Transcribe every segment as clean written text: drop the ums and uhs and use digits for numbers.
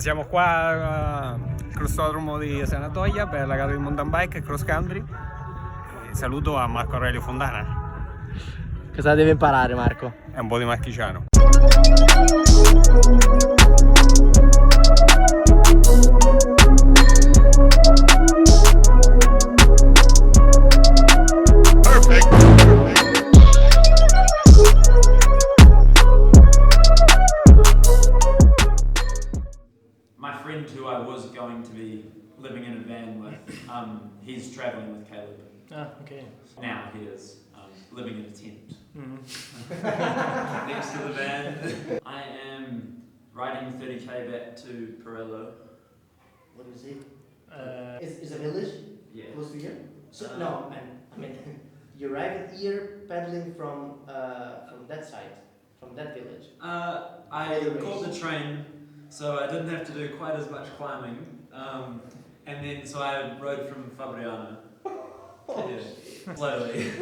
Siamo qua al crossodromo di Sanatoia per la gara di mountain bike e cross country. Saluto a Marco Aurelio Fontana. Cosa deve imparare Marco? È un po' di marchigiano. My friend who I was going to be living in a van with, he's traveling with Caleb. Ah, okay. Now he is living in a tent next to the van. I am riding 30k back to Perello. What is it? Is a village Yeah. close to here? So, no, I mean, you arrived here paddling from that side, from that village. I caught the train, so I didn't have to do quite as much climbing. And then, so I rode from Fabriano. Slowly.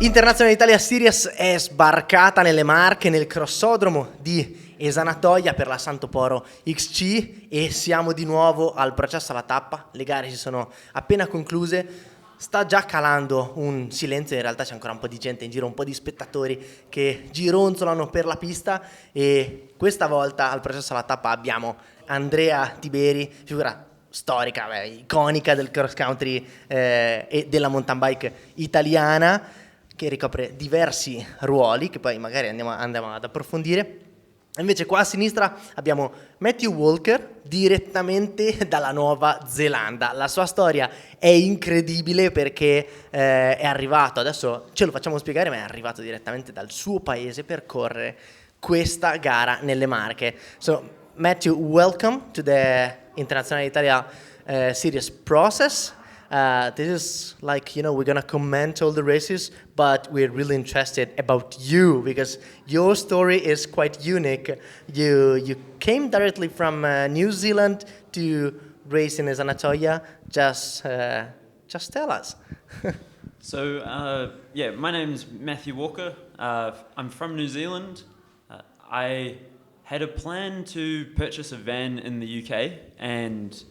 Internazionale Italia Series è sbarcata nelle Marche, nel crossodromo di Esanatoia per la Santoporo XC e siamo di nuovo al processo alla tappa. Le gare si sono appena concluse. Sta già calando un silenzio, in realtà c'è ancora un po' di gente in giro, un po' di spettatori che gironzolano per la pista e questa volta al processo alla tappa abbiamo Andrea Tiberi, figura storica, iconica del cross country e della mountain bike italiana, che ricopre diversi ruoli che poi magari andiamo ad approfondire. Invece qua a sinistra abbiamo Matthew Walker direttamente dalla Nuova Zelanda. La sua storia è incredibile perché è arrivato, adesso ce lo facciamo spiegare, ma è arrivato direttamente dal suo paese per correre questa gara nelle Marche. So Matthew, welcome to the Internazionale Italia Series process. This is like, we're going to comment all the races, but we're really interested about you because your story is quite unique. You came directly from New Zealand to race in Esanatoia. Just tell us. So, my name's Matthew Walker. I'm from New Zealand. I had a plan to purchase a van in the UK and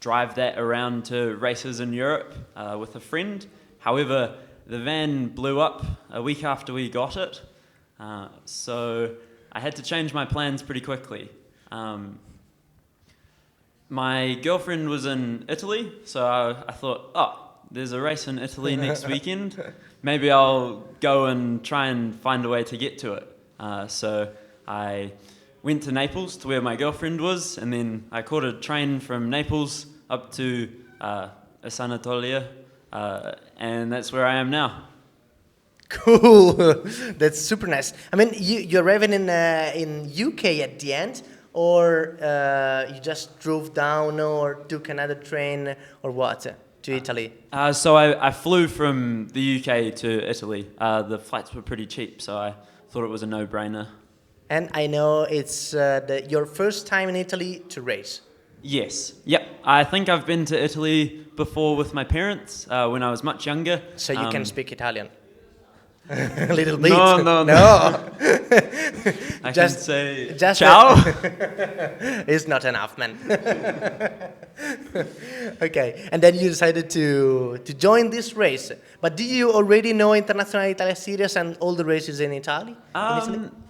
drive that around to races in Europe with a friend. However, the van blew up a week after we got it, so I had to change my plans pretty quickly. My girlfriend was in Italy, so I thought, there's a race in Italy next weekend. Maybe I'll go and try and find a way to get to it. So I went to Naples to where my girlfriend was, and then I caught a train from Naples up to Esanatolia, and that's where I am now. Cool, that's super nice. I mean, you're arriving in UK at the end, or you just drove down or took another train, or what, to Italy? So I flew from the UK to Italy. The flights were pretty cheap, so I thought it was a no-brainer. And I know it's your first time in Italy to race. Yes. Yep. I think I've been to Italy before with my parents when I was much younger. So you can speak Italian? A little bit? No. I can say ciao. It's not enough, man. Okay, and then you decided to join this race. But do you already know Internazionale Italia Series and all the races in Italy?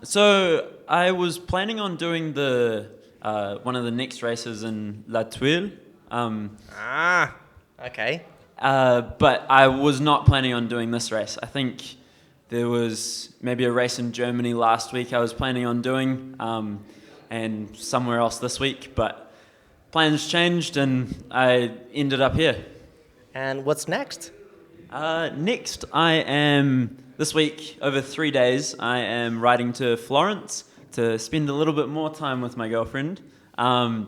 So I was planning on doing the one of the next races in La Tuile. Okay. But I was not planning on doing this race. I think there was maybe a race in Germany last week I was planning on doing, and somewhere else this week, but plans changed and I ended up here. And what's next? Next, this week, over 3 days, I am riding to Florence to spend a little bit more time with my girlfriend. And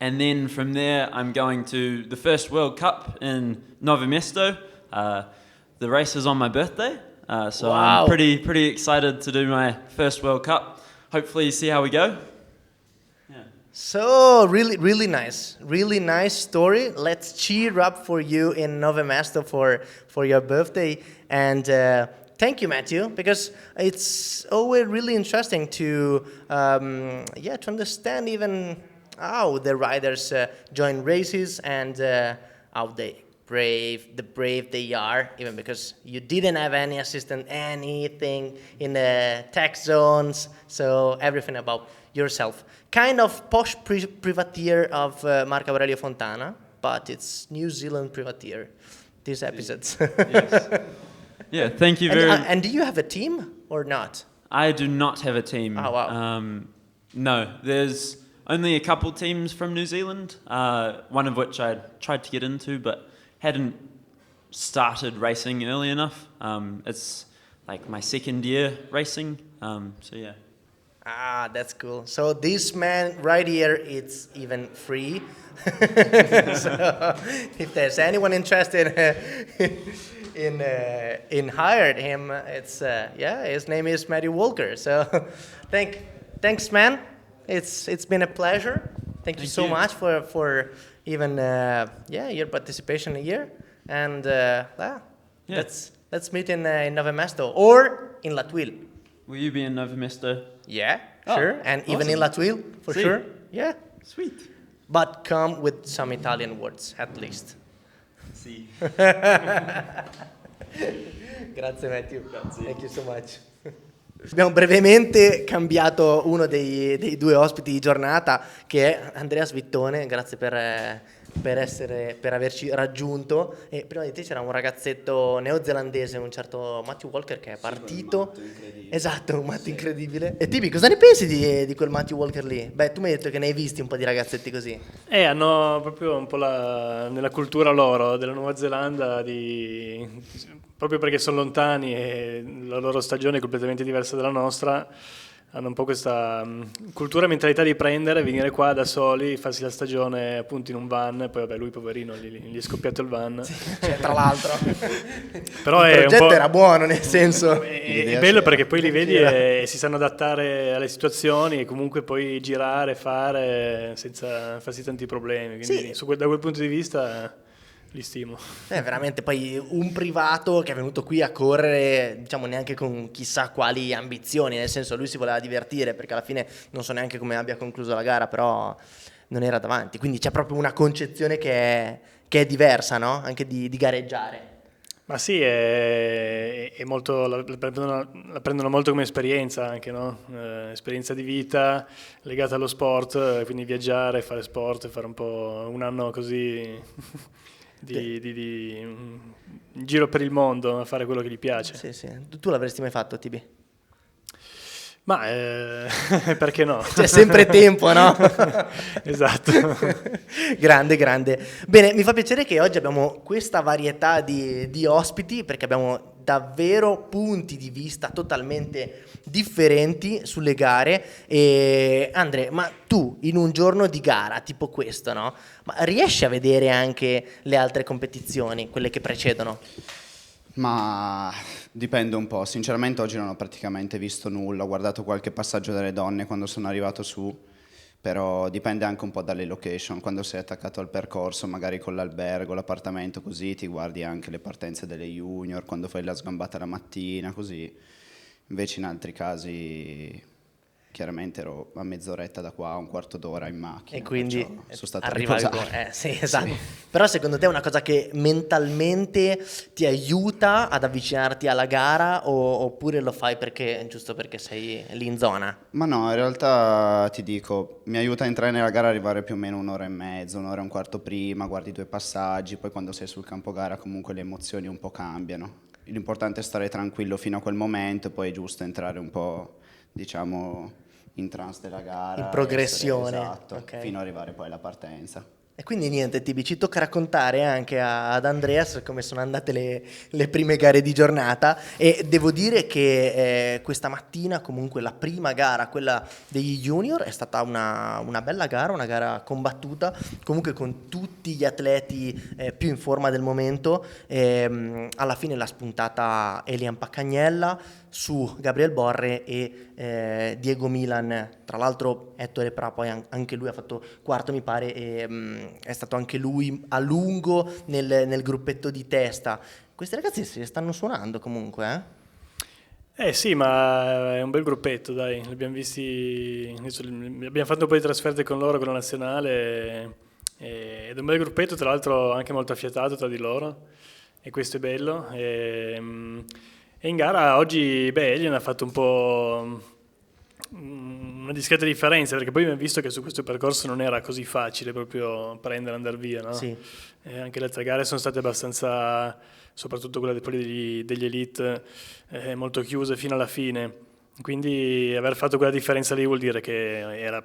then from there, I'm going to the first World Cup in Novo Mesto. The race is on my birthday, so wow. I'm pretty excited to do my first World Cup. Hopefully, see how we go. Yeah. So really nice story. Let's cheer up for you in Novo Mesto for your birthday. And Thank you, Matthew, because it's always really interesting to to understand even how the riders join races and how brave they are, even because you didn't have any assistant, anything in the tech zones, so everything about yourself. Kind of posh privateer of Marco Aurelio Fontana, but it's New Zealand privateer, these episodes. Yes. Yeah, thank you very much. And do you have a team or not? I do not have a team. Oh, wow. No, there's only a couple teams from New Zealand, one of which I tried to get into, but hadn't started racing early enough. It's like my second year racing, so yeah. Ah, that's cool. So this man right here, it's even free. So if there's anyone interested in hired him, it's his name is Matthew Walker. So thanks, man. It's been a pleasure. Thank you so much for even your participation here. And let's meet in Nove Mesto or in La Tuile. Will you be in Nove Mesto? Yeah, Oh, sure. And even in La Tuile, for See. sure. Yeah. Sweet. But come with some Italian words, at least. See. Grazie Matthew. Thank you so much. Abbiamo brevemente cambiato uno dei due ospiti di giornata, che è Andrea Svittone. Grazie per averci raggiunto. E prima di te c'era un ragazzetto neozelandese, un certo Matthew Walker, che è partito. Esatto, un matto incredibile. E Tibi, cosa ne pensi di quel Matthew Walker lì? Beh, tu mi hai detto che ne hai visti un po' di ragazzetti così. Hanno proprio un po' nella cultura loro della Nuova Zelanda, proprio perché sono lontani e la loro stagione è completamente diversa dalla nostra, hanno un po' questa cultura e mentalità di prendere, venire qua da soli, farsi la stagione appunto in un van, e poi vabbè lui poverino gli è scoppiato il van. Cioè, tra l'altro. Però il è progetto un po', era buono, nel senso. è bello perché poi li vedi e si sanno adattare alle situazioni e comunque poi girare, fare senza farsi tanti problemi. Quindi Sì. da quel punto di vista li stimo. Veramente poi un privato che è venuto qui a correre, diciamo, neanche con chissà quali ambizioni, nel senso lui si voleva divertire, perché alla fine non so neanche come abbia concluso la gara, però non era davanti, quindi c'è proprio una concezione che è diversa, no? Anche di gareggiare. Ma sì, è molto, la prendono molto come esperienza anche, no? Esperienza di vita legata allo sport, quindi viaggiare, fare sport, fare un po' un anno così di in giro per il mondo a fare quello che gli piace. Sì, sì. Tu l'avresti mai fatto, Tibi? Ma perché no? C'è sempre tempo, no? Esatto. Grande. Bene, mi fa piacere che oggi abbiamo questa varietà di ospiti, perché abbiamo davvero punti di vista totalmente differenti sulle gare. E Andre, ma tu in un giorno di gara tipo questo, no? Ma riesci a vedere anche le altre competizioni, quelle che precedono? Ma dipende un po', sinceramente oggi non ho praticamente visto nulla, ho guardato qualche passaggio delle donne quando sono arrivato su, però dipende anche un po' dalle location, quando sei attaccato al percorso, magari con l'albergo, l'appartamento, così ti guardi anche le partenze delle junior, quando fai la sgambata la mattina, così. Invece in altri casi chiaramente ero a mezz'oretta da qua, un quarto d'ora in macchina. E quindi sono stato a arriva riposare. sì, esatto. Sì. Però secondo te è una cosa che mentalmente ti aiuta ad avvicinarti alla gara, oppure lo fai giusto perché sei lì in zona? Ma no, in realtà ti dico, mi aiuta a entrare nella gara, arrivare più o meno un'ora e mezza, un'ora e un quarto prima, guardi 2 passaggi, poi quando sei sul campo gara comunque le emozioni un po' cambiano. L'importante è stare tranquillo fino a quel momento e poi è giusto entrare un po', diciamo, in trance della gara. In progressione. Esatto, Okay. fino ad arrivare poi alla partenza. E quindi niente, Tibi, ci tocca raccontare anche ad Andreas come sono andate le prime gare di giornata, e devo dire che questa mattina comunque la prima gara, quella degli junior, è stata una bella gara, una gara combattuta, comunque con tutti gli atleti più in forma del momento. Alla fine l'ha spuntata Elian Paccagnella su Gabriel Borre e Diego Milan. Tra l'altro Ettore Pra poi anche lui ha fatto quarto, mi pare, e è stato anche lui a lungo nel gruppetto di testa. Questi ragazzi si stanno suonando comunque, eh? Sì, ma è un bel gruppetto, dai. Li abbiamo visti, abbiamo fatto un po' di trasferte con loro, con la nazionale, ed è un bel gruppetto, tra l'altro anche molto affiatato tra di loro, e questo è bello. E in gara oggi, Elian ha fatto un po' una discreta differenza, perché poi abbiamo visto che su questo percorso non era così facile proprio prendere e andare via, no? Sì. Anche le altre gare sono state abbastanza, soprattutto quella degli elite, molto chiuse fino alla fine. Quindi aver fatto quella differenza lì vuol dire che era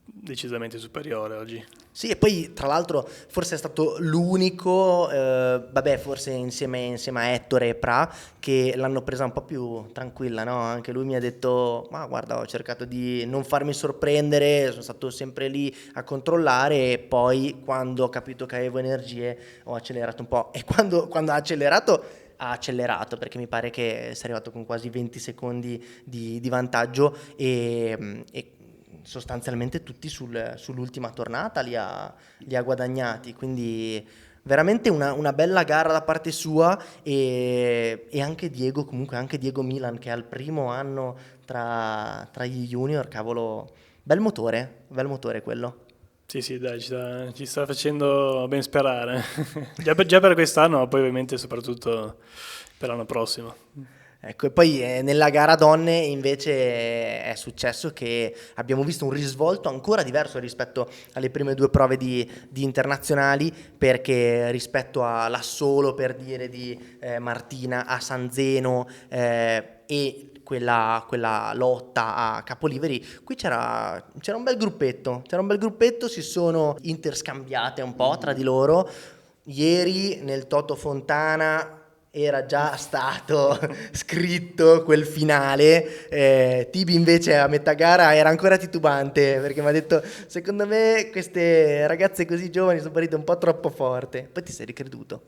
decisamente superiore oggi. Sì, e poi tra l'altro forse è stato l'unico, forse insieme a Ettore e Pra, che l'hanno presa un po' più tranquilla, no? Anche lui mi ha detto, ma guarda, ho cercato di non farmi sorprendere, sono stato sempre lì a controllare, e poi quando ho capito che avevo energie ho accelerato un po', e quando ha accelerato, perché mi pare che sia arrivato con quasi 20 secondi di vantaggio, e sostanzialmente tutti sull'ultima tornata li ha guadagnati, quindi veramente una bella gara da parte sua, e anche Diego Milan, che è al primo anno tra gli junior, cavolo, bel motore quello. Sì, dai, ci sta facendo ben sperare. già per quest'anno, ma poi ovviamente soprattutto per l'anno prossimo. Ecco, e poi nella gara donne invece è successo che abbiamo visto un risvolto ancora diverso rispetto alle prime due prove di internazionali, perché rispetto all'assolo, per dire, di Martina a San Zeno, e quella lotta a Capoliveri, qui c'era un bel gruppetto, si sono interscambiate un po' tra di loro. Ieri nel Toto Fontana era già stato scritto quel finale. Tibi invece a metà gara era ancora titubante, perché mi ha detto, secondo me queste ragazze così giovani sono partite un po' troppo forte. Poi ti sei ricreduto?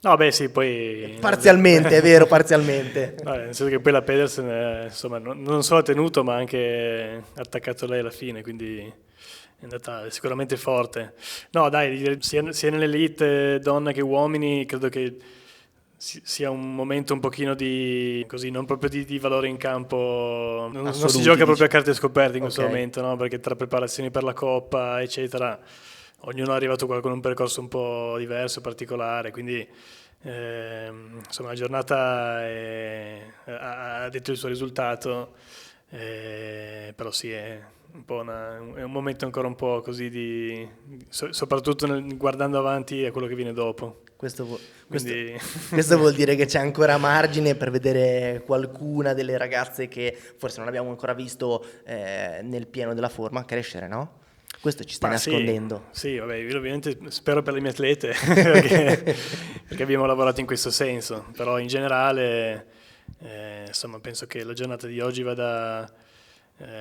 No, sì, poi... Parzialmente, è vero, parzialmente. No, nel senso che poi la Pedersen, insomma, non solo ha tenuto, ma anche attaccato lei alla fine, quindi è andata sicuramente forte. No, dai, sia nell'elite donne che uomini, credo che sia un momento un pochino di, così, non proprio di valore in campo, non si gioca proprio a carte scoperte in questo momento, no? Perché tra preparazioni per la Coppa, eccetera, ognuno è arrivato qua con un percorso un po' diverso, particolare, quindi insomma la giornata ha detto il suo risultato, però sì, è un momento ancora un po' così soprattutto guardando avanti a quello che viene dopo. Questo vuol dire che c'è ancora margine per vedere qualcuna delle ragazze che forse non abbiamo ancora visto nel pieno della forma crescere, no? Questo ci sta nascondendo. Sì, vabbè, io ovviamente spero per le mie atlete perché abbiamo lavorato in questo senso, però in generale insomma penso che la giornata di oggi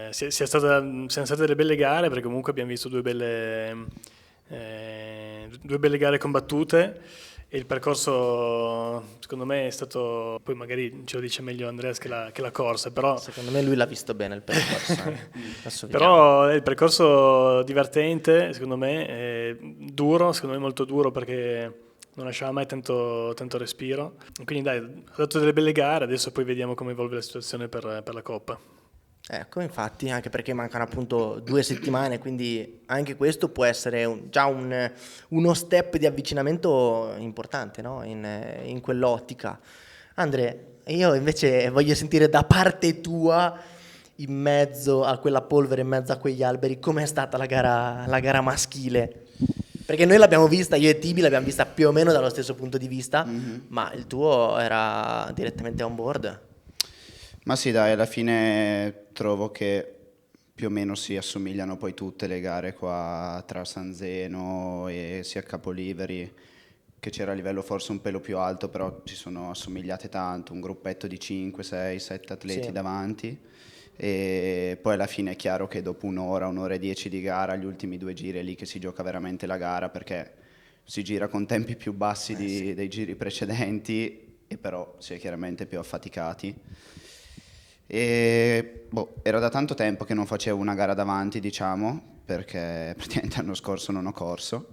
siano state delle belle gare, perché comunque abbiamo visto due belle gare combattute, e il percorso secondo me è stato, poi magari ce lo dice meglio Andreas che la corsa, però secondo me lui l'ha visto bene il percorso. però è il percorso divertente, secondo me, duro, secondo me molto duro, perché non lasciava mai tanto respiro, quindi dai, ha dato delle belle gare, adesso poi vediamo come evolve la situazione per la Coppa. Ecco, infatti, anche perché mancano appunto 2 settimane, quindi anche questo può essere già uno step di avvicinamento importante, no? In quell'ottica. Andre, io invece voglio sentire da parte tua, in mezzo a quella polvere, in mezzo a quegli alberi, com'è stata la gara maschile? Perché noi l'abbiamo vista, io e Tibi l'abbiamo vista più o meno dallo stesso punto di vista, ma il tuo era direttamente on board. Ma sì, dai, alla fine trovo che più o meno si assomigliano poi tutte le gare qua tra San Zeno e sia Capoliveri, che c'era a livello forse un pelo più alto, però ci sono assomigliate tanto, un gruppetto di 5, 6, 7 atleti davanti, e poi alla fine è chiaro che dopo un'ora e 10 di gara, gli ultimi 2 giri è lì che si gioca veramente la gara, perché si gira con tempi più bassi dei giri precedenti, e però si è chiaramente più affaticati. E era da tanto tempo che non facevo una gara davanti, diciamo, perché praticamente l'anno scorso non ho corso,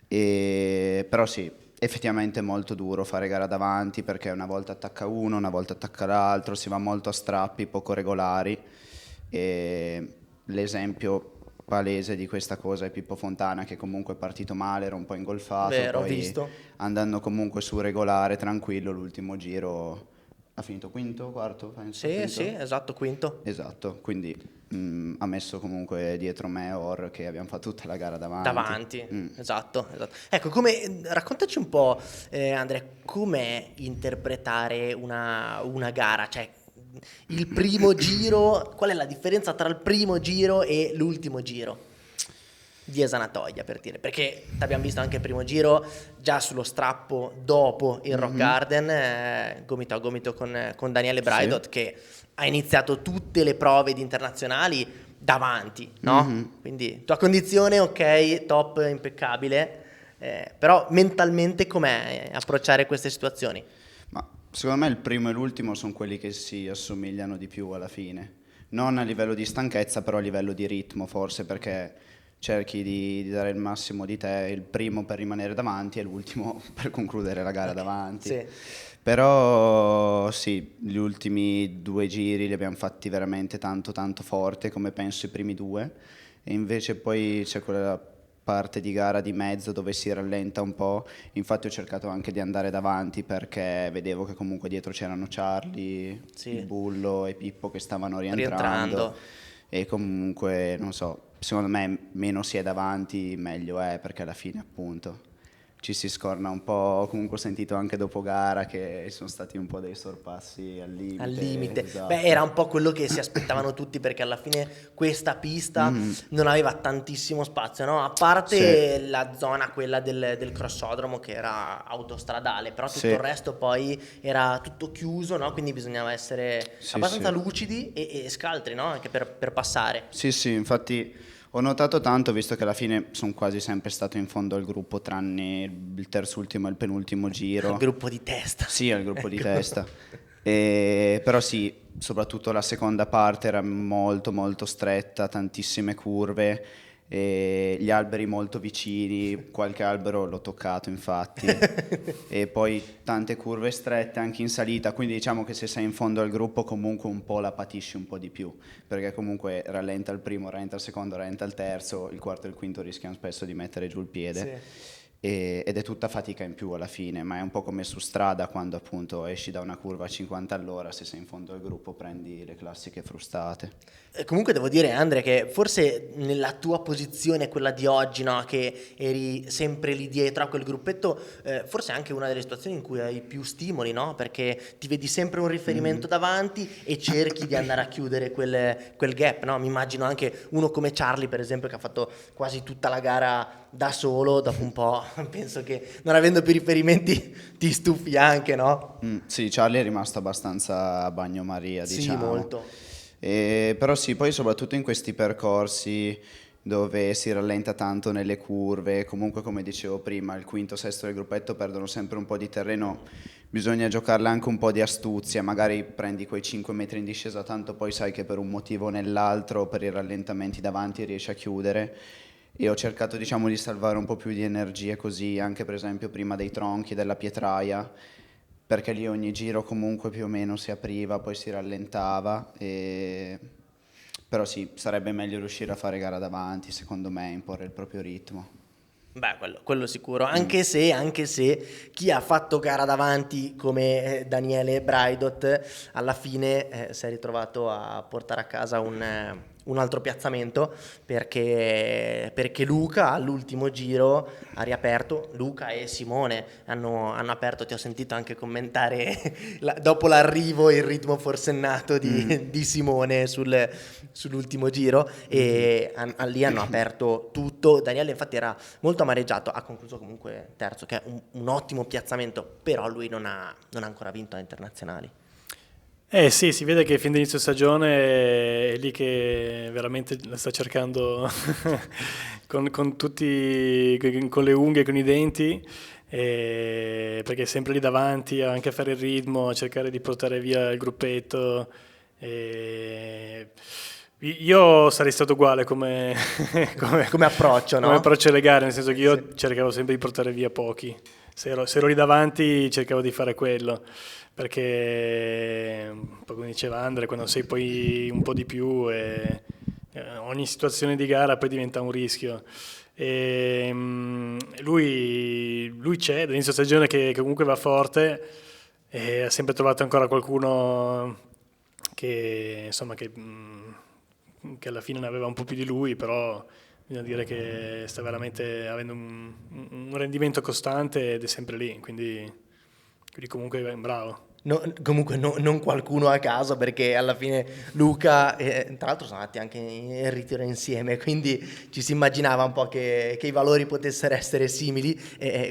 però sì, effettivamente è molto duro fare gara davanti perché una volta attacca uno, una volta attacca l'altro, si va molto a strappi poco regolari e l'esempio palese di questa cosa è Pippo Fontana che comunque è partito male, era un po' ingolfato, Vero, ho poi visto. andando comunque su regolare, tranquillo, l'ultimo giro ha finito quinto, quarto, penso. Sì, quinto. sì, esatto, quinto. Esatto, quindi ha messo comunque dietro me Or che abbiamo fatto tutta la gara davanti. Davanti, esatto, esatto. Ecco, raccontaci un po', Andrea, com'è interpretare una gara, cioè il primo giro, qual è la differenza tra il primo giro e l'ultimo giro di Esanatoia, per dire, perché abbiamo visto anche il primo giro già sullo strappo dopo il Rock Garden, gomito a gomito con Daniele Braidot, che ha iniziato tutte le prove di internazionali davanti, no? Quindi tua condizione, ok, top, impeccabile, però mentalmente com'è approcciare queste situazioni? Ma secondo me il primo e l'ultimo sono quelli che si assomigliano di più alla fine. Non a livello di stanchezza, però a livello di ritmo forse, perché cerchi di dare il massimo di te, il primo per rimanere davanti e l'ultimo per concludere la gara davanti. Sì. Però sì, gli ultimi 2 giri li abbiamo fatti veramente tanto tanto forte, come penso i primi 2, e invece poi c'è quella parte di gara di mezzo dove si rallenta un po', infatti ho cercato anche di andare davanti perché vedevo che comunque dietro c'erano Charlie, Sì. il Bullo e Pippo che stavano Rientrando. e comunque non so, secondo me meno si è davanti meglio è perché alla fine appunto ci si scorna un po', comunque ho sentito anche dopo gara che sono stati un po' dei sorpassi al limite. Al limite. Esatto. Beh, era un po' quello che si aspettavano tutti perché alla fine questa pista non aveva tantissimo spazio, no? A parte la zona quella del crossodromo che era autostradale, però tutto Sì. il resto poi era tutto chiuso, no? Quindi bisognava essere Sì, abbastanza sì. lucidi e scaltri, no? Anche per passare. Sì, sì, infatti ho notato tanto, visto che alla fine sono quasi sempre stato in fondo al gruppo, tranne il terzultimo e il penultimo giro. Il gruppo di testa. Sì, al gruppo di Ecco. testa. Però sì, soprattutto la seconda parte era molto molto stretta, tantissime curve, e gli alberi molto vicini, qualche albero l'ho toccato infatti, e poi tante curve strette anche in salita, quindi diciamo che se sei in fondo al gruppo comunque un po' la patisci un po' di più, perché comunque rallenta il primo, rallenta il secondo, rallenta il terzo, il quarto e il quinto rischiano spesso di mettere giù il piede. Sì. Ed è tutta fatica in più alla fine, ma è un po' come su strada quando appunto esci da una curva a 50 all'ora, se sei in fondo al gruppo prendi le classiche frustate. Comunque devo dire, Andrea, che forse nella tua posizione, quella di oggi, no, che eri sempre lì dietro a quel gruppetto, forse è anche una delle situazioni in cui hai più stimoli, no? Perché ti vedi sempre un riferimento davanti e cerchi di andare a chiudere quel gap, no? Mi immagino anche uno come Charlie, per esempio, che ha fatto quasi tutta la gara da solo, dopo un po' penso che non avendo più riferimenti ti stufi anche, no? Sì, Charlie è rimasto abbastanza a bagnomaria, diciamo. Sì, molto. Però sì, poi soprattutto in questi percorsi dove si rallenta tanto nelle curve, comunque come dicevo prima, il quinto, sesto del gruppetto perdono sempre un po' di terreno, bisogna giocarle anche un po' di astuzia, magari prendi quei 5 metri in discesa, tanto poi sai che per un motivo o nell'altro, per i rallentamenti davanti riesci a chiudere. E ho cercato diciamo di salvare un po' più di energie così, anche per esempio prima dei tronchi, della pietraia, perché lì ogni giro comunque più o meno si apriva, poi si rallentava, però sì, sarebbe meglio riuscire a fare gara davanti, secondo me, imporre il proprio ritmo. Beh, quello sicuro, anche se chi ha fatto gara davanti come Daniele Braidot alla fine si è ritrovato a portare a casa un altro piazzamento perché Luca all'ultimo giro ha riaperto, Luca e Simone hanno aperto, ti ho sentito anche commentare dopo l'arrivo il ritmo forsennato di Simone sull'ultimo giro e lì hanno aperto tutto. Daniele infatti era molto amareggiato, ha concluso comunque terzo, che è un ottimo piazzamento, però lui non ha ancora vinto a internazionali. Sì, si vede che fin dall'inizio stagione è lì che veramente la sta cercando con tutti, con le unghie, con i denti, perché è sempre lì davanti anche a fare il ritmo, a cercare di portare via il gruppetto. Io sarei stato uguale come approccio, no? Come approccio alle gare, nel senso che io cercavo sempre di portare via pochi. se ero lì davanti cercavo di fare quello, perché un po' come diceva Andre, quando sei poi un po' di più ogni situazione di gara poi diventa un rischio. E, lui c'è dall'inizio stagione che comunque va forte e ha sempre trovato ancora qualcuno che insomma che alla fine ne aveva un po' più di lui, però bisogna dire che sta veramente avendo un rendimento costante ed è sempre lì, quindi comunque è bravo. Comunque non qualcuno a caso, perché alla fine Luca, tra l'altro sono andati anche in ritiro insieme, quindi ci si immaginava un po' che i valori potessero essere simili.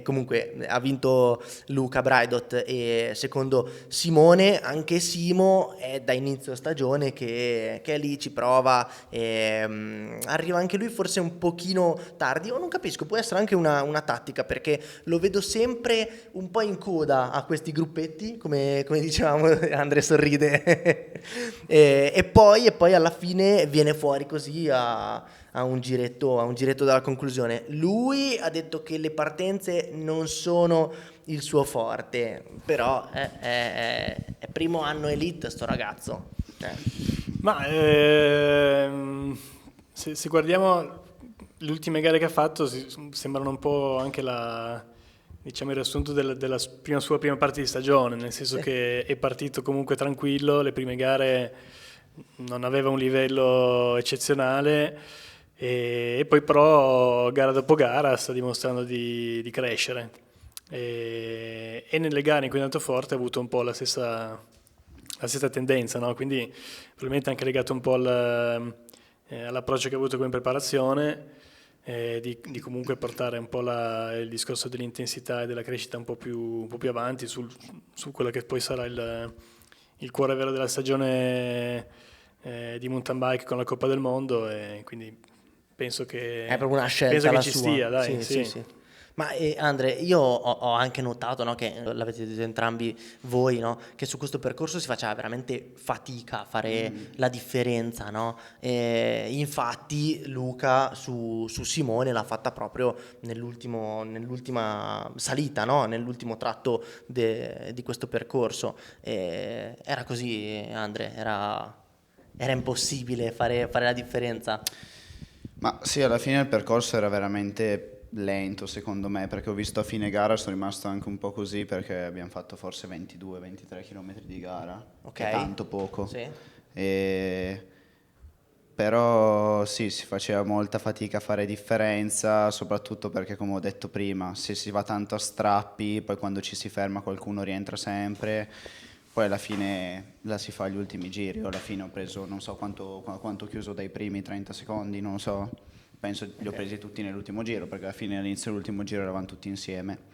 Comunque ha vinto Luca Braidot e secondo Simone, anche Simo è da inizio stagione che è lì, ci prova, arriva anche lui forse un pochino tardi, o non capisco, può essere anche una tattica, perché lo vedo sempre un po' in coda a questi gruppetti, come dicevamo. Andre sorride. e poi alla fine viene fuori così a un giretto dalla conclusione. Lui ha detto che le partenze non sono il suo forte, però è primo anno elite sto ragazzo. Ma se guardiamo le ultime gare che ha fatto, sembrano un po' anche diciamo il riassunto della sua prima parte di stagione, nel senso che è partito comunque tranquillo, le prime gare non aveva un livello eccezionale e poi però gara dopo gara sta dimostrando di crescere e nelle gare in cui è andato forte ha avuto un po' la stessa tendenza, no? Quindi probabilmente anche legato un po' all'approccio che ha avuto come preparazione. Di comunque portare un po' il discorso dell'intensità e della crescita un po' più avanti su quello che poi sarà il cuore vero della stagione di mountain bike con la Coppa del Mondo, e quindi penso che È proprio una scelta penso che la ci sua. stia, dai, Sì. Ma Andre, io ho anche notato, no, che l'avete detto entrambi voi, no, che su questo percorso si faceva veramente fatica a fare la differenza, no? Infatti Luca su Simone l'ha fatta proprio nell'ultima salita, no? Nell'ultimo tratto di questo percorso. Era così, Andre, era impossibile fare la differenza. Ma sì, alla fine il percorso era veramente lento secondo me, perché ho visto a fine gara, sono rimasto anche un po' così perché abbiamo fatto forse 22-23 km di gara, che è tanto poco. Sì. Però sì, si faceva molta fatica a fare differenza, soprattutto perché, come ho detto prima, se si va tanto a strappi, poi quando ci si ferma qualcuno rientra sempre, poi alla fine la si fa gli ultimi giri. Io alla fine ho preso, non so quanto ho chiuso dai primi 30 secondi, non so, penso li ho presi tutti nell'ultimo giro, perché alla fine all'inizio dell'ultimo giro eravamo tutti insieme.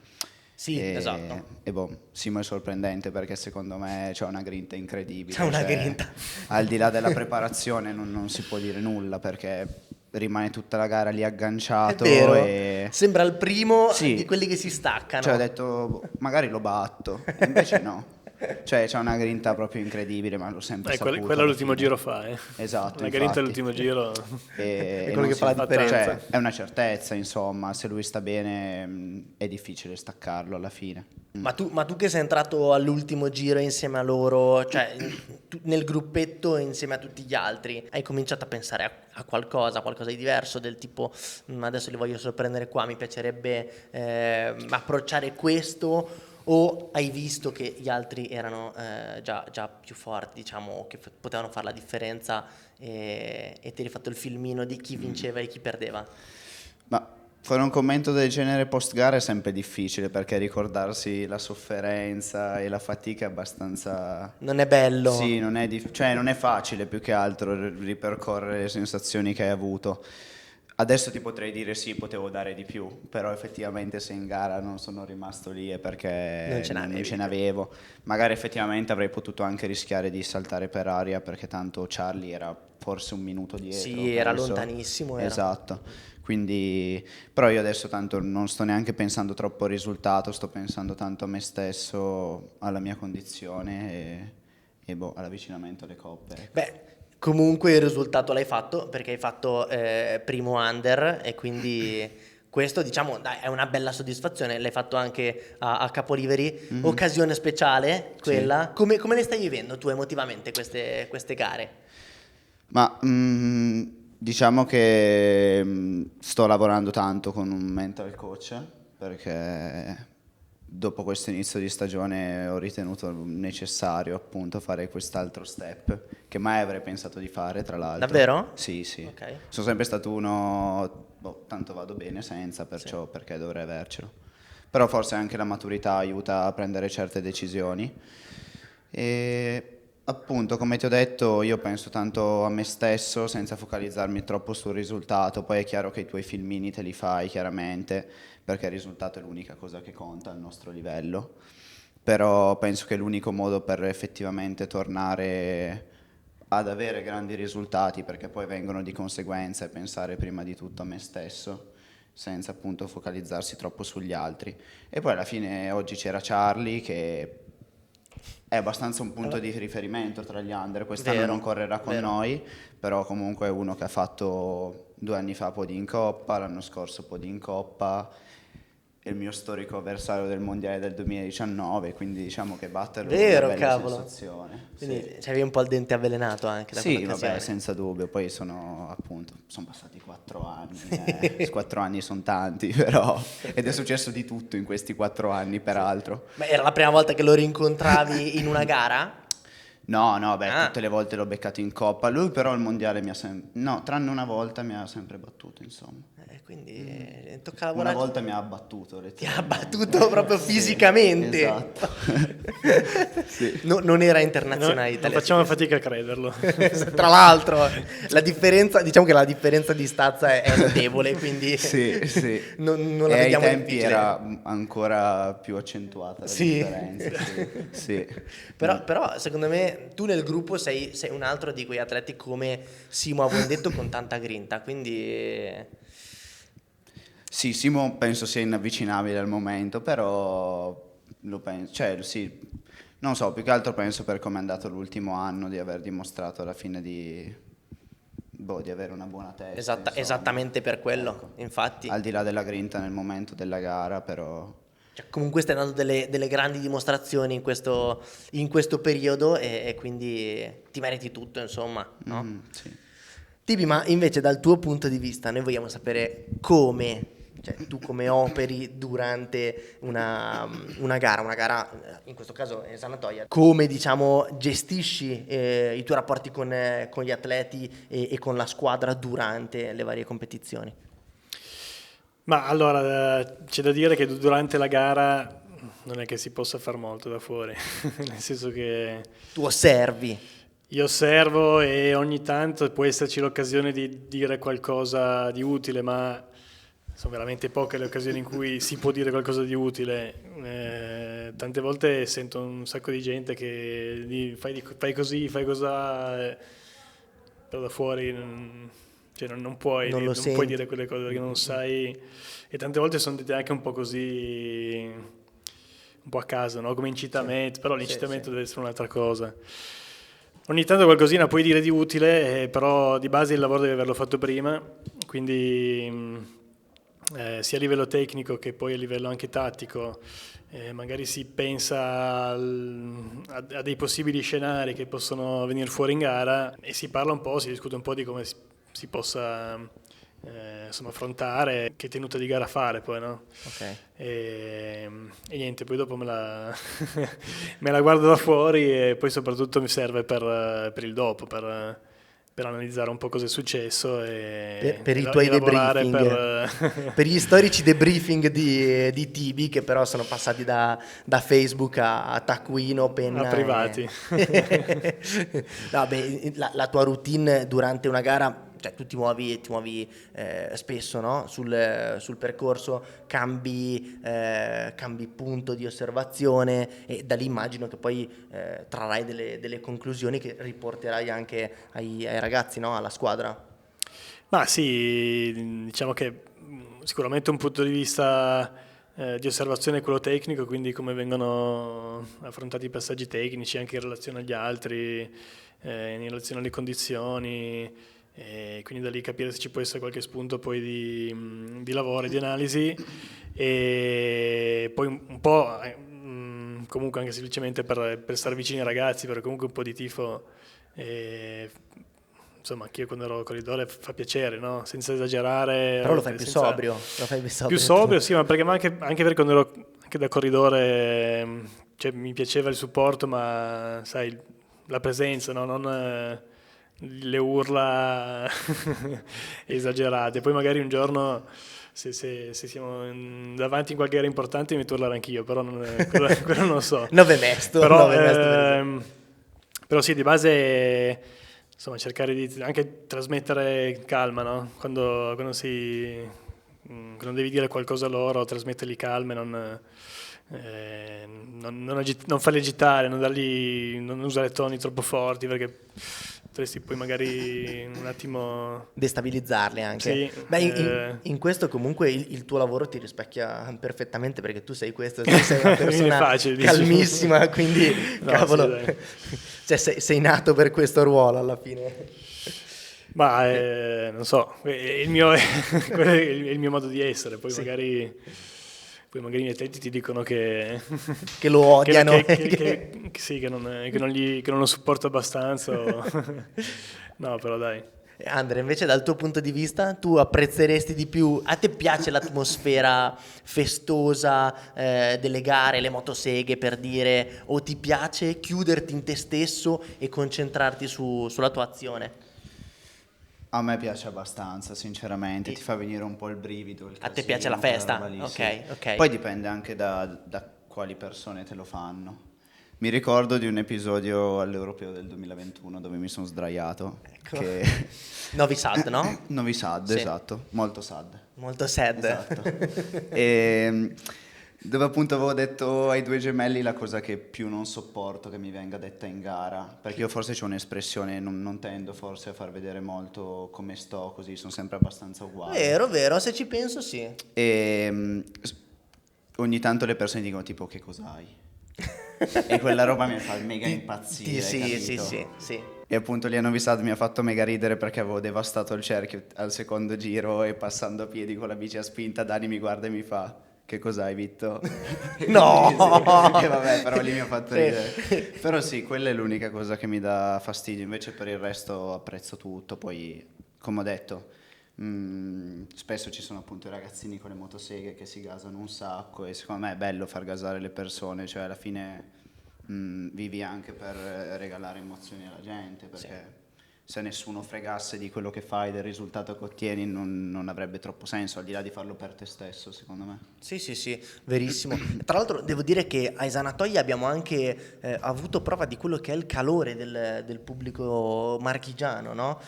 Sì, esatto. E Simo è sorprendente perché secondo me c'ha una grinta incredibile. C'ha una grinta. Al di là della preparazione non si può dire nulla, perché rimane tutta la gara lì agganciato. È vero, e... sembra il primo Sì. di quelli che si staccano. Cioè ho detto, magari lo batto, e invece no. Cioè c'ha una grinta proprio incredibile, ma l'ho sempre saputo. Quella alla l'ultimo fine. giro fa, Esatto, la grinta infatti. all'ultimo giro E quello non che si- fa la differenza. Cioè, è una certezza, insomma, se lui sta bene è difficile staccarlo alla fine. Ma tu che sei entrato all'ultimo giro insieme a loro, cioè nel gruppetto insieme a tutti gli altri, hai cominciato a pensare a qualcosa di diverso, del tipo adesso li voglio sorprendere qua, mi piacerebbe approcciare questo, o hai visto che gli altri erano già più forti, diciamo, che potevano fare la differenza e ti eri fatto il filmino di chi vinceva e chi perdeva? Ma fare un commento del genere post gara è sempre difficile, perché ricordarsi la sofferenza e la fatica è abbastanza... Non è bello? Sì, non è facile più che altro ripercorrere le sensazioni che hai avuto. Adesso ti potrei dire sì, potevo dare di più, però effettivamente se in gara non sono rimasto lì è perché non ce n'avevo. Magari effettivamente avrei potuto anche rischiare di saltare per aria, perché tanto Charlie era forse un minuto dietro. Sì, era penso. lontanissimo. Esatto, quindi però io adesso tanto non sto neanche pensando troppo al risultato, sto pensando tanto a me stesso, alla mia condizione e all'avvicinamento alle coppe. Beh, comunque il risultato l'hai fatto, perché hai fatto primo under, e quindi questo diciamo dai, è una bella soddisfazione, l'hai fatto anche a Capoliveri, occasione speciale quella. Come le stai vivendo tu emotivamente queste gare? Ma diciamo che sto lavorando tanto con un mental coach perché dopo questo inizio di stagione ho ritenuto necessario appunto fare quest'altro step che mai avrei pensato di fare, tra l'altro. Davvero? Sì, sì. Ok. Sono sempre stato uno, tanto vado bene senza, perciò perché dovrei avercelo. Però forse anche la maturità aiuta a prendere certe decisioni. E appunto, come ti ho detto, io penso tanto a me stesso senza focalizzarmi troppo sul risultato. Poi è chiaro che i tuoi filmini te li fai chiaramente, perché il risultato è l'unica cosa che conta al nostro livello. Però penso che l'unico modo per effettivamente tornare ad avere grandi risultati, perché poi vengono di conseguenza, è pensare prima di tutto a me stesso, senza appunto focalizzarsi troppo sugli altri. E poi alla fine oggi c'era Charlie che è abbastanza un punto di riferimento tra gli under, quest'anno Vero, non correrà con vero. noi, però comunque è uno che ha fatto 2 anni fa podi in Coppa, l'anno scorso podi in Coppa, è il mio storico avversario del mondiale del 2019, quindi diciamo che batterlo è Vero, una bella cavolo. sensazione. Quindi Sì. c'avevi un po' il dente avvelenato anche da Sì, quell'occasione. vabbè, senza dubbio, poi sono passati 4 anni, 4 anni sono tanti però, ed è successo di tutto in questi 4 anni peraltro. Ma era la prima volta che lo rincontravi in una gara? No, beh, Ah. tutte le volte l'ho beccato in Coppa, lui però il mondiale mi ha sempre, no, tranne una volta mi ha sempre battuto, insomma. Quindi tocca Una lavorare. volta mi ha abbattuto, Ti ha letteralmente. battuto proprio Sì, fisicamente. esatto. Sì. Non era No, internazionale non italiano. facciamo fatica a crederlo. Tra l'altro, la differenza, diciamo che la differenza di stazza è notevole, quindi Sì, sì. non la E ai vediamo tempi difficile. era ancora più accentuata la Sì. differenza. Sì. Però secondo me tu nel gruppo sei un altro di quei atleti come Simo Avondetto con tanta grinta, quindi Sì, Simo penso sia inavvicinabile al momento, però lo penso, cioè sì, non so, più che altro penso per come è andato l'ultimo anno di aver dimostrato alla fine di avere una buona testa. insomma. esattamente per quello, Ecco. infatti. Al di là della grinta nel momento della gara, però Cioè, comunque stai dando delle grandi dimostrazioni in questo periodo e quindi ti meriti tutto, insomma, no? sì. Tibi, ma invece dal tuo punto di vista noi vogliamo sapere cioè tu come operi durante una gara in questo caso in sanatoria, come diciamo gestisci i tuoi rapporti con gli atleti e con la squadra durante le varie competizioni? Ma allora, c'è da dire che durante la gara non è che si possa far molto da fuori, nel senso che Tu osservi. io osservo e ogni tanto può esserci l'occasione di dire qualcosa di utile, ma sono veramente poche le occasioni in cui si può dire qualcosa di utile. Tante volte sento un sacco di gente che fai così, fai cos'ha, però da fuori non puoi, Non lo non puoi senti. dire quelle cose perché non sai, e tante volte sono dette anche un po' così, un po' a caso, no? Come incitamento, però l'incitamento deve essere un'altra cosa. Ogni tanto qualcosina puoi dire di utile, però di base il lavoro devi averlo fatto prima, quindi sia a livello tecnico che poi a livello anche tattico, magari si pensa a dei possibili scenari che possono venire fuori in gara e si parla un po', si discute un po' di come si possa insomma, affrontare, che tenuta di gara fare poi, no? Ok. E niente, poi dopo me la guardo da fuori e poi soprattutto mi serve per il dopo, per analizzare un po' cosa è successo Per i e tuoi lavorare debriefing, per gli storici debriefing di Tibi che però sono passati da Facebook a taccuino, penna A privati. No, beh, la tua routine durante una gara, cioè tu ti muovi spesso, no? sul percorso, cambi punto di osservazione e da lì immagino che poi trarrai delle conclusioni che riporterai anche ai ragazzi, no? Alla squadra. Ma sì, diciamo che sicuramente un punto di vista di osservazione è quello tecnico, quindi come vengono affrontati i passaggi tecnici anche in relazione agli altri, in relazione alle condizioni, e quindi da lì capire se ci può essere qualche spunto poi di lavoro e di analisi, e poi un po' comunque anche semplicemente per stare vicini ai ragazzi, perché comunque un po' di tifo, insomma, anch'io quando ero corridore fa piacere, no? Senza esagerare. Però lo fai più senza- sobrio. Lo fai Più sobrio, sì, ma perché anche perché quando ero anche da corridore, cioè, mi piaceva il supporto, ma sai, la presenza, no? Non le urla esagerate. Poi magari un giorno, se siamo davanti in qualche gara importante, mi metto a urlare anch'io, però quello non lo so. Nove mesto, Però, nove mesto, per esempio. però sì, di base, insomma, cercare di anche trasmettere calma, no? Quando devi dire qualcosa a loro, trasmettergli calma, non farli agitare, non usare toni troppo forti, perché potresti poi magari un attimo... Destabilizzarli anche. Sì, Beh, in questo comunque il tuo lavoro ti rispecchia perfettamente, perché tu sei questo, tu sei una persona facile, dici. calmissima, quindi No, cavolo, sì, dai. cioè sei nato per questo ruolo alla fine. Ma non so, è il mio, quello è il mio modo di essere, poi magari i miei atleti ti dicono che Che lo odiano. sì, che non lo sopporto abbastanza. No, però dai. Andrea, invece dal tuo punto di vista, tu apprezzeresti di più, a te piace l'atmosfera festosa delle gare, le motoseghe per dire, o ti piace chiuderti in te stesso e concentrarti sulla tua azione? A me piace abbastanza, sinceramente, ti fa venire un po' il brivido. Il A te casino, piace la quella festa? roba lì, Ok, sì. ok. Poi dipende anche da quali persone te lo fanno. Mi ricordo di un episodio all'Europeo del 2021 dove mi sono sdraiato. Ecco. Che... Novi Sad, no? Novi Sad, Sì. esatto, molto sad. Molto sad. Esatto. E dove appunto avevo detto ai due gemelli la cosa che più non sopporto che mi venga detta in gara, perché io forse c'ho un'espressione, non tendo forse a far vedere molto come sto, così sono sempre abbastanza uguale. Vero, se ci penso sì. E ogni tanto le persone dicono tipo che cos'hai? E quella roba mi fa mega impazzire, Sì, capito? sì. E appunto lì a Novi Sad mi ha fatto mega ridere perché avevo devastato il cerchio al secondo giro e passando a piedi con la bici a spinta Dani mi guarda e mi fa che cos'hai Vitto? No! E vabbè, però lì mi ha fatto ridere. Però sì, quella è l'unica cosa che mi dà fastidio, invece per il resto apprezzo tutto, poi come ho detto spesso ci sono appunto i ragazzini con le motoseghe che si gasano un sacco e secondo me è bello far gasare le persone, cioè alla fine vivi anche per regalare emozioni alla gente, perché se nessuno fregasse di quello che fai, del risultato che ottieni, non avrebbe troppo senso, al di là di farlo per te stesso, secondo me. Sì, verissimo. Tra l'altro devo dire che a Esanatoia abbiamo anche avuto prova di quello che è il calore del pubblico marchigiano, no?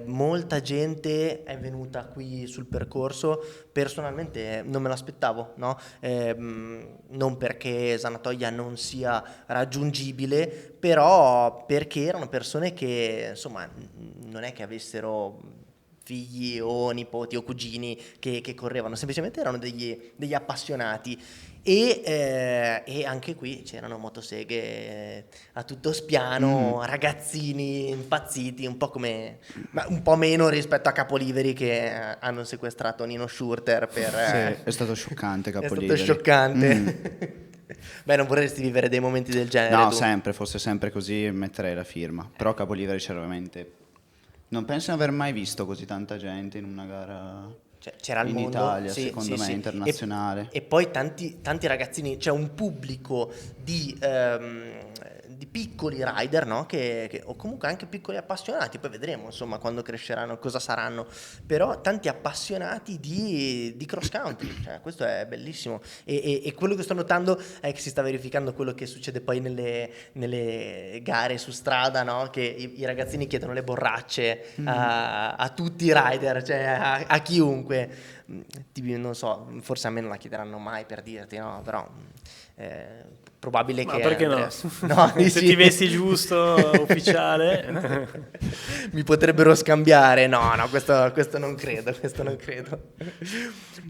Molta gente è venuta qui sul percorso, personalmente non me l'aspettavo, no? Non perché Esanatoia non sia raggiungibile, però perché erano persone che insomma non è che avessero figli o nipoti o cugini che correvano, semplicemente erano degli appassionati e anche qui c'erano motoseghe a tutto spiano, ragazzini impazziti, un po' come, ma un po' meno rispetto a Capoliveri che hanno sequestrato Nino Schurter per... Sì, è stato scioccante È Capoliveri. stato scioccante. Beh, non vorresti vivere dei momenti del genere? No, tu? sempre, fosse sempre così metterei la firma. Però Capoliveri c'era veramente... Non penso di aver mai visto così tanta gente in una gara Cioè, c'era il in mondo, Italia, sì, secondo sì, me, sì. internazionale. E poi tanti ragazzini, c'è un pubblico di piccoli rider, no? O comunque anche piccoli appassionati, poi vedremo insomma quando cresceranno cosa saranno, però tanti appassionati di cross country, cioè, questo è bellissimo e quello che sto notando è che si sta verificando quello che succede poi nelle gare su strada, no? Che i ragazzini chiedono le borracce a tutti i rider, cioè a chiunque. Non so, forse a me non la chiederanno mai per dirti, no? Però probabile Ma che perché no? No, Se sì. ti vesti giusto, ufficiale. Mi potrebbero scambiare. No, questo non credo, questo non credo.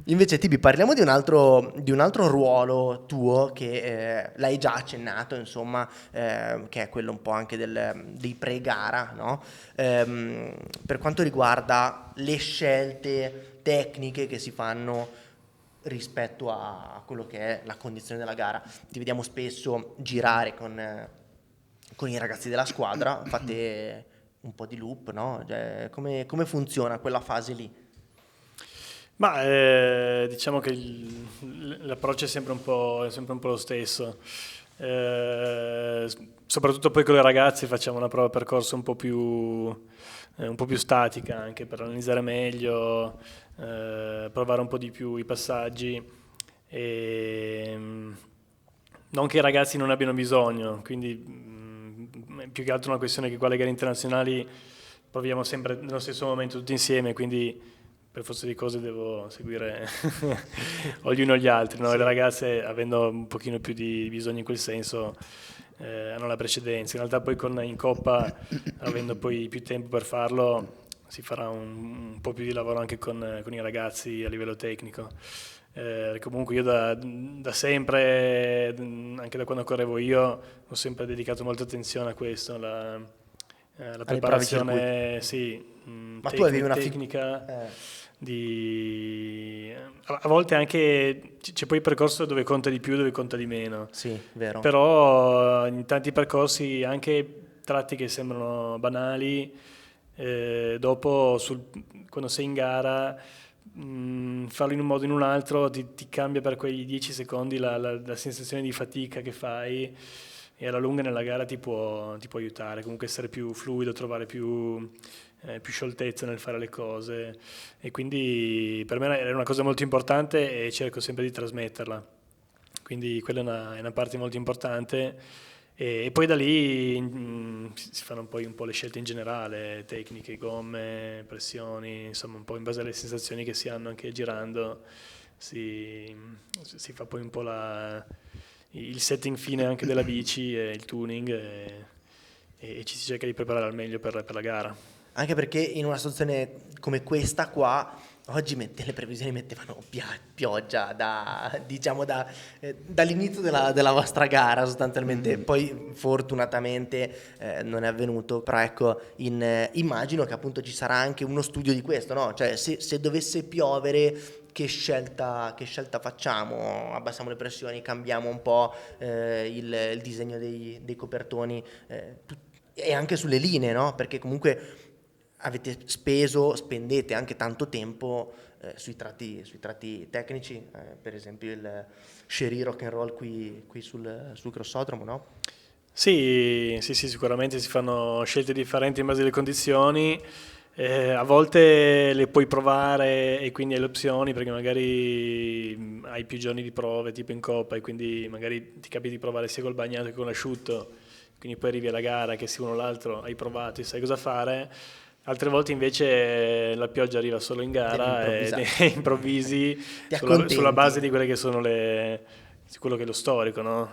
Invece, Tibi, parliamo di un altro ruolo tuo che l'hai già accennato, insomma, che è quello un po' anche dei pre-gara, no? Per quanto riguarda le scelte tecniche che si fanno rispetto a quello che è la condizione della gara. Ti vediamo spesso girare con i ragazzi della squadra, fate un po' di loop, no? Cioè, come funziona quella fase lì? Ma diciamo che l'approccio è sempre è sempre un po' lo stesso. Soprattutto poi con le ragazze facciamo una prova percorso un po' più statica, anche per analizzare meglio, provare un po' di più i passaggi. E, non che i ragazzi non abbiano bisogno, quindi è più che altro una questione che qua alle gare internazionali proviamo sempre nello stesso momento tutti insieme, quindi per forza di cose devo seguire ognuno gli altri, no? Sì. Le ragazze, avendo un pochino più di bisogno in quel senso, hanno la precedenza. In realtà poi in Coppa, avendo poi più tempo per farlo, si farà un po' più di lavoro anche con i ragazzi a livello tecnico. Comunque io da sempre, anche da quando correvo io, ho sempre dedicato molta attenzione a questo, la preparazione, sì, Ma tu avevi una tecnica. A volte anche c'è poi il percorso dove conta di più, dove conta di meno. Sì, vero. Però in tanti percorsi, anche tratti che sembrano banali, dopo quando sei in gara, farlo in un modo o in un altro ti cambia per quei 10 secondi la sensazione di fatica che fai, e alla lunga nella gara ti può aiutare, comunque essere più fluido, trovare più scioltezza nel fare le cose, e quindi per me è una cosa molto importante e cerco sempre di trasmetterla, quindi quella è una parte molto importante, e poi da lì si fanno poi un po' le scelte in generale, tecniche, gomme, pressioni, insomma un po' in base alle sensazioni che si hanno anche girando, si fa poi un po' il setting fine anche della bici e il tuning, e ci si cerca di preparare al meglio per la gara. Anche perché in una situazione come questa qua, oggi le previsioni mettevano pioggia dall'inizio della vostra gara sostanzialmente. Poi fortunatamente non è avvenuto, però ecco, immagino che appunto ci sarà anche uno studio di questo, no? Cioè se dovesse piovere, che scelta facciamo? Abbassiamo le pressioni, cambiamo un po' il disegno dei copertoni, e anche sulle linee, no? Perché comunque spendete anche tanto tempo sui tratti tecnici, per esempio il Sherry Rock and Roll qui sul crossodromo, no? Sì, sicuramente si fanno scelte differenti in base alle condizioni. A volte le puoi provare e quindi hai le opzioni, perché magari hai più giorni di prove, tipo in Coppa, e quindi magari ti capita di provare sia col bagnato che con l'asciutto, quindi poi arrivi alla gara che sia uno o l'altro hai provato e sai cosa fare. Altre volte invece la pioggia arriva solo in gara e improvvisi sulla base di quelle che sono di quello che è lo storico, no?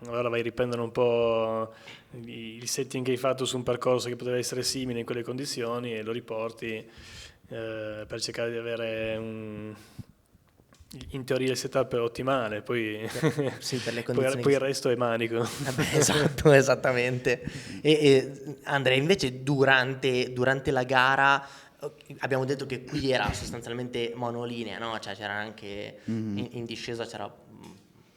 Allora vai a riprendere un po' il setting che hai fatto su un percorso che poteva essere simile in quelle condizioni e lo riporti per cercare di avere in teoria il setup ottimale, poi, sì, per le condizioni poi il resto è manico. Esatto, esattamente. E Andrea, invece durante la gara abbiamo detto che qui era sostanzialmente monolinea, no? Cioè c'era anche in discesa c'era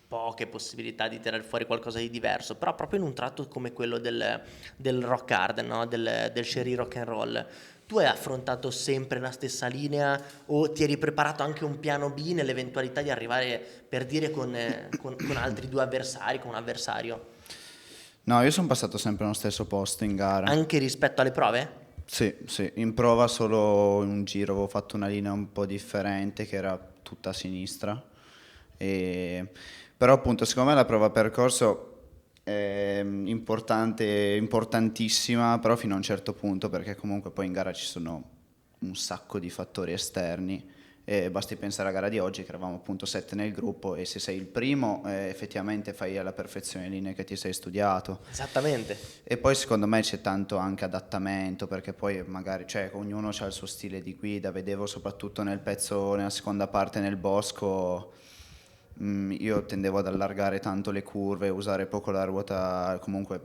poche possibilità di tirare fuori qualcosa di diverso, però proprio in un tratto come quello del rock hard, no? del Sherry Rock and Roll, tu hai affrontato sempre la stessa linea o ti eri preparato anche un piano B nell'eventualità di arrivare, per dire, con altri due avversari, con un avversario? No, io sono passato sempre allo stesso posto in gara. Anche rispetto alle prove? Sì, in prova solo in un giro avevo fatto una linea un po' differente che era tutta a sinistra, però appunto secondo me la prova percorso è importantissima, però fino a un certo punto, perché comunque poi in gara ci sono un sacco di fattori esterni E basti pensare alla gara di oggi, che eravamo appunto 7 nel gruppo, e se sei il primo effettivamente fai alla perfezione le linee che ti sei studiato. Esattamente. E poi secondo me c'è tanto anche adattamento, perché poi magari, cioè, ognuno ha il suo stile di guida. Vedevo soprattutto nel pezzo, nella seconda parte nel bosco, io tendevo ad allargare tanto le curve, usare poco la ruota, comunque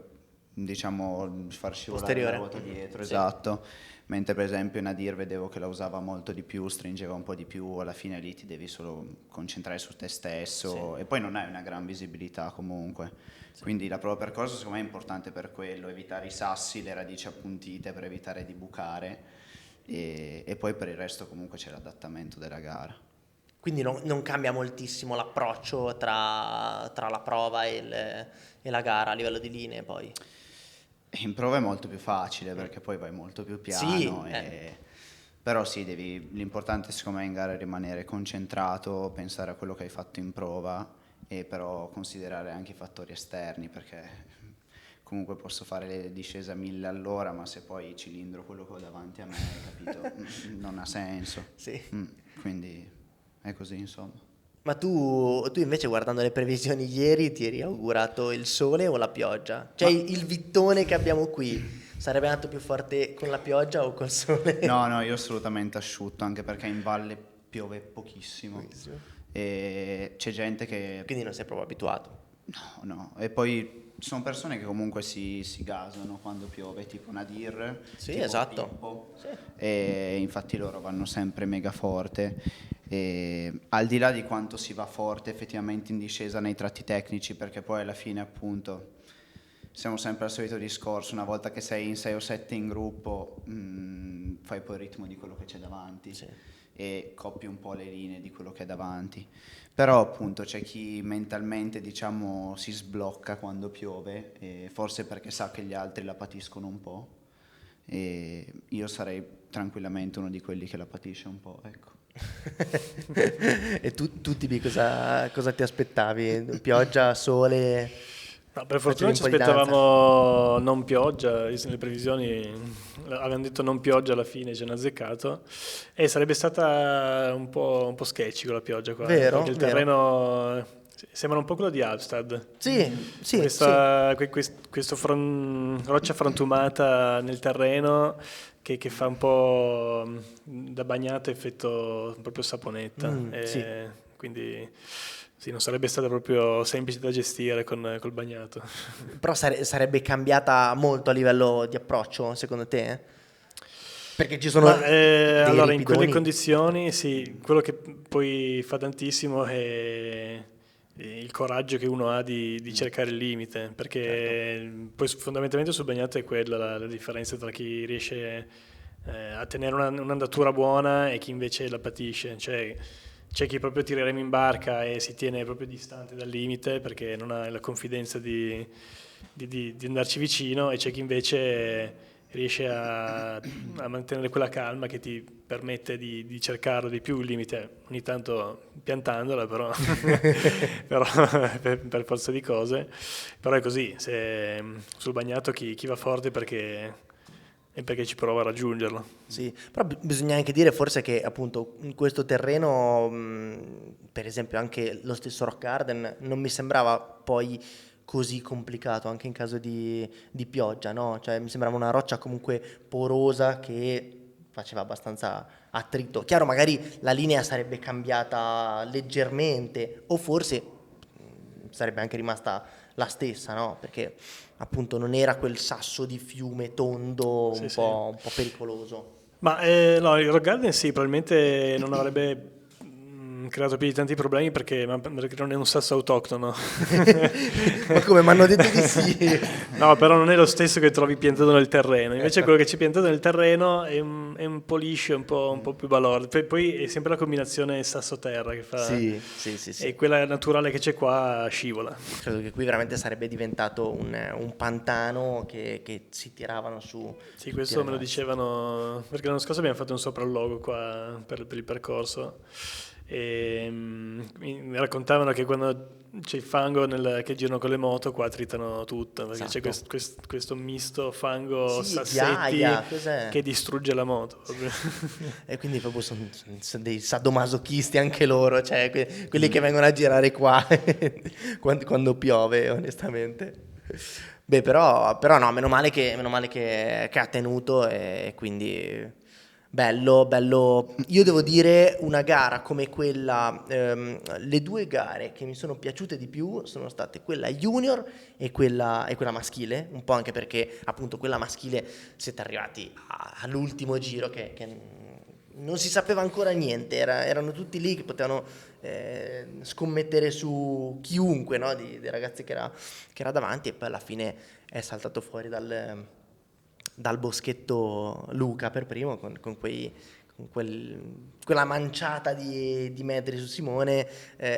diciamo far scivolare Posteriore. la ruota dietro, Sì. esatto. Mentre per esempio Nadir vedevo che la usava molto di più, stringeva un po' di più, alla fine lì ti devi solo concentrare su te stesso, e poi non hai una gran visibilità comunque. Quindi la prova percorso secondo me è importante per quello, evitare i sassi, le radici appuntite per evitare di bucare, e poi per il resto comunque c'è l'adattamento della gara. Quindi non cambia moltissimo l'approccio tra la prova e la gara a livello di linee poi. In prova è molto più facile perché poi vai molto più piano, Sì, però sì, l'importante secondo me in gara è rimanere concentrato, pensare a quello che hai fatto in prova, e però considerare anche i fattori esterni, perché comunque posso fare le discese a 1000 all'ora, ma se poi cilindro quello che ho davanti a me, capito? Non ha senso. Sì. Quindi è così, insomma. Ma tu invece, guardando le previsioni ieri, ti eri augurato il sole o la pioggia? Cioè il Vittone che abbiamo qui sarebbe andato più forte con la pioggia o col sole? No, io assolutamente asciutto, anche perché in valle piove pochissimo. E c'è gente che... Quindi non sei proprio abituato. No, e poi ci sono persone che comunque si gasano quando piove, tipo Nadir, Sì, tipo esatto. Pippo, e infatti loro vanno sempre mega forte. E al di là di quanto si va forte effettivamente in discesa nei tratti tecnici, perché poi alla fine appunto siamo sempre al solito discorso, una volta che sei in 6 o 7 in gruppo fai poi il ritmo di quello che c'è davanti, e coppi un po' le linee di quello che è davanti. Però appunto c'è chi mentalmente diciamo si sblocca quando piove, e forse perché sa che gli altri la patiscono un po', e io sarei tranquillamente uno di quelli che la patisce un po', ecco. E tu Tibi, cosa ti aspettavi? Pioggia, sole? No, per fortuna ci Facevi un po' di aspettavamo non pioggia, le previsioni avevano detto non pioggia, alla fine ci hanno azzeccato, e sarebbe stata un po' sketchy con la pioggia qua, Vero, perché il vero. terreno sembra un po' quello di Alstad. Sì, Questo roccia frantumata nel terreno che fa un po' da bagnato, effetto proprio saponetta. Sì. Quindi sì, non sarebbe stata proprio semplice da gestire col bagnato. Però sarebbe cambiata molto a livello di approccio, secondo te? Perché ci sono dei allora, in quelle ripidoni. condizioni, sì, quello che poi fa tantissimo è il coraggio che uno ha di cercare il limite, perché poi fondamentalmente sul bagnato è quella la differenza tra chi riesce a tenere un'andatura buona e chi invece la patisce. Cioè, c'è chi proprio tira i remi in barca e si tiene proprio distante dal limite perché non ha la confidenza di andarci vicino, e c'è chi invece riesce a mantenere quella calma che ti permette di cercare di più il limite, ogni tanto piantandola, però, però per forza di cose. Però è così, sul bagnato chi va forte perché ci prova a raggiungerlo. Sì, però bisogna anche dire forse che appunto in questo terreno, per esempio anche lo stesso Rock Garden, non mi sembrava poi così complicato anche in caso di pioggia, no? Cioè mi sembrava una roccia comunque porosa che faceva abbastanza attrito. Chiaro, magari la linea sarebbe cambiata leggermente, o forse sarebbe anche rimasta la stessa, no? Perché appunto non era quel sasso di fiume tondo un po' pericoloso. Ma no, il Rock Garden sì, probabilmente non avrebbe creato più di tanti problemi perché non è un sasso autoctono. Ma come, mi hanno detto di sì? No, però non è lo stesso che trovi piantato nel terreno. Invece quello che c'è piantato nel terreno è un po' liscio, un po' più balordo. Poi è sempre la combinazione sasso-terra che fa. Sì. E quella naturale che c'è qua scivola. Credo che qui veramente sarebbe diventato un pantano che si tiravano su. Sì, questo me lo dicevano, perché l'anno scorso abbiamo fatto un sopralluogo qua per il percorso, E mi raccontavano che quando c'è il fango che girano con le moto, qua tritano tutto, perché c'è questo misto fango Sì, sassetti ghiaia, cos'è? che distrugge la moto. proprio. E quindi proprio sono dei sadomasochisti anche loro, cioè quelli che vengono a girare qua quando piove, onestamente. Beh, però no, meno male che ha tenuto e quindi bello. Io devo dire una gara come quella, le due gare che mi sono piaciute di più sono state quella junior e quella maschile, un po' anche perché appunto quella maschile siete arrivati all'ultimo giro che non si sapeva ancora niente, erano tutti lì che potevano scommettere su chiunque, no? dei ragazzi che era davanti, e poi alla fine è saltato fuori dal boschetto Luca per primo con quella manciata di metri su Simone.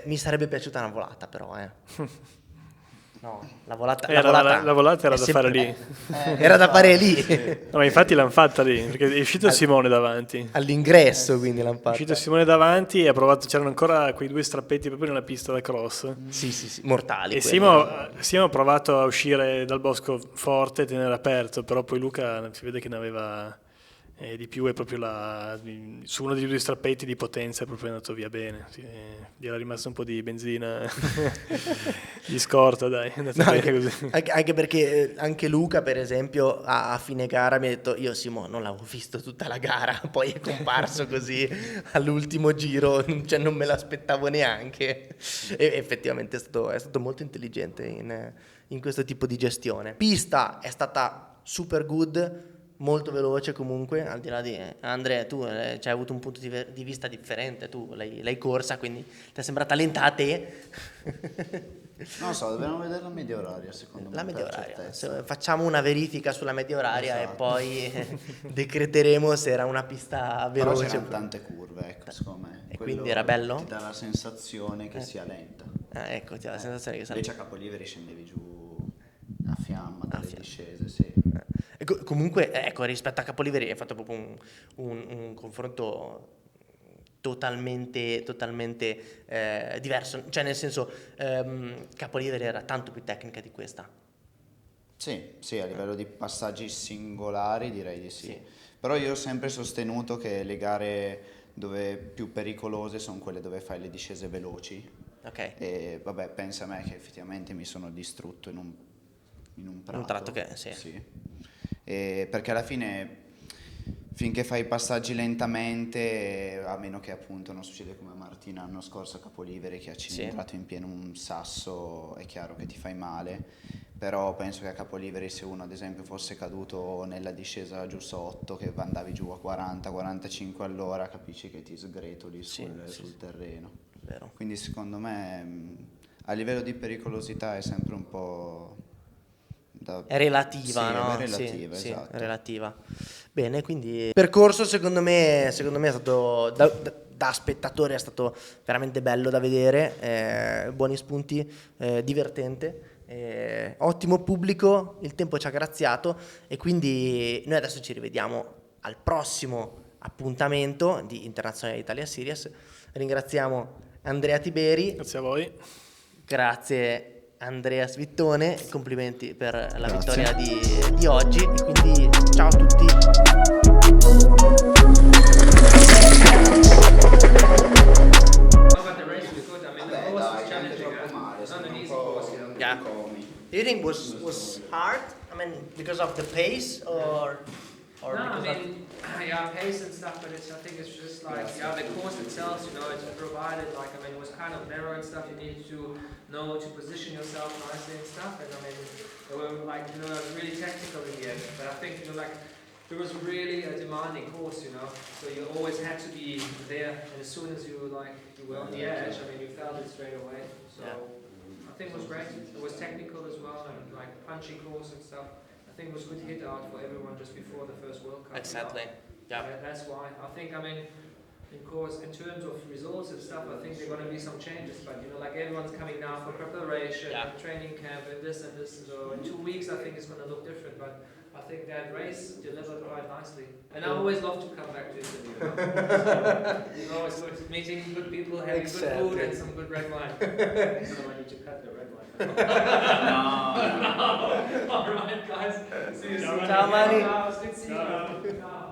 Mi sarebbe piaciuta una volata però, No, la volata La volata era è da sempre- fare lì. Era da fare lì, No, ma infatti l'hanno fatta lì, perché è uscito Simone davanti. all'ingresso, quindi l'hanno È fatta. uscito Simone davanti e ha provato, c'erano ancora quei due strappetti proprio nella pista da cross. Sì, mortali. E quelli. Simo ha provato a uscire dal bosco forte e tenere aperto, però poi Luca si vede che ne aveva di più, e proprio su uno dei due strappetti di potenza è proprio andato via bene. Gli era rimasto un po' di benzina di scorta, dai, è andato No, bene così. anche perché anche Luca, per esempio, a fine gara mi ha detto: io Simo non l'avevo visto tutta la gara, poi è comparso così all'ultimo giro, cioè non me l'aspettavo neanche. E effettivamente è stato molto intelligente in questo tipo di gestione. Pista è stata super good, molto veloce comunque, al di là di Andrea, tu hai avuto un punto di vista differente, tu l'hai corsa, quindi ti è sembrata lenta a te. Non so, dobbiamo vedere la media oraria, secondo me. La media per oraria. certezza. Facciamo una verifica sulla media oraria e Esatto. poi decreteremo se era una pista Però veloce. c'erano tante curve, ecco, secondo me. E Quello quindi era bello? Ti dà la sensazione che sia lenta. Ecco, ti ha la sensazione che Invece a Capoliveri scendevi giù a fiamma dalle fiamma. discese, sì. Comunque, ecco, rispetto a Capoliveri hai fatto proprio un confronto totalmente diverso, cioè nel senso Capoliveri era tanto più tecnica di questa. Sì, a livello di passaggi singolari direi di sì. Però io ho sempre sostenuto che le gare dove più pericolose sono quelle dove fai le discese veloci. Ok. E vabbè, pensa a me che effettivamente mi sono distrutto in un prato. Un tratto che sì. Perché alla fine, finché fai i passaggi lentamente, a meno che appunto non succede come a Martina l'anno scorso a Capoliveri che ha cilindrato in pieno un sasso, è chiaro che ti fai male. Però penso che a Capoliveri, se uno ad esempio fosse caduto nella discesa giù sotto, che andavi giù a 40-45 all'ora, capisci che ti sgretoli sul terreno. Vero. Quindi secondo me a livello di pericolosità è sempre un po'... È relativa, sì, no? È relativa, sì, esatto. è relativa. Bene, quindi il percorso secondo me è stato da spettatore è stato veramente bello da vedere, buoni spunti, divertente, ottimo pubblico, il tempo ci ha graziato e quindi noi adesso ci rivediamo al prossimo appuntamento di Internazionale Italia Series. Ringraziamo Andrea Tiberi. Grazie a voi. Grazie Andrea Svittone, complimenti per la Grazie. vittoria di oggi e quindi ciao a tutti. Yeah. Do you think was hard? I mean, because of the pace or No, I mean, yeah, pace and stuff, but I think it's just like, the course itself, it's provided, like, I mean, it was kind of narrow and stuff, you needed to know to position yourself nicely and stuff, and I mean, they were like, really technical in the end, but I think, like, it was really a demanding course, so you always had to be there, and as soon as you were on the edge, I mean, you felt it straight away, so I think it was great. It was technical as well, and like punchy course and stuff. I think it was good hit out for everyone just before the first World Cup. Exactly. Yeah. That's why. I think, I mean, in course, in terms of results and stuff, I think there are going to be some changes, but like everyone's coming now for preparation, and training camp, and this, so in 2 weeks I think it's going to look different, but I I think that race delivered quite nicely. And I always love to come back to Italy. You know? It's always good meeting good people, having good food and some good red wine. So I need to cut the red wine. All right, guys. See you soon. Ciao, Mani. Ciao, good to see you. Ciao.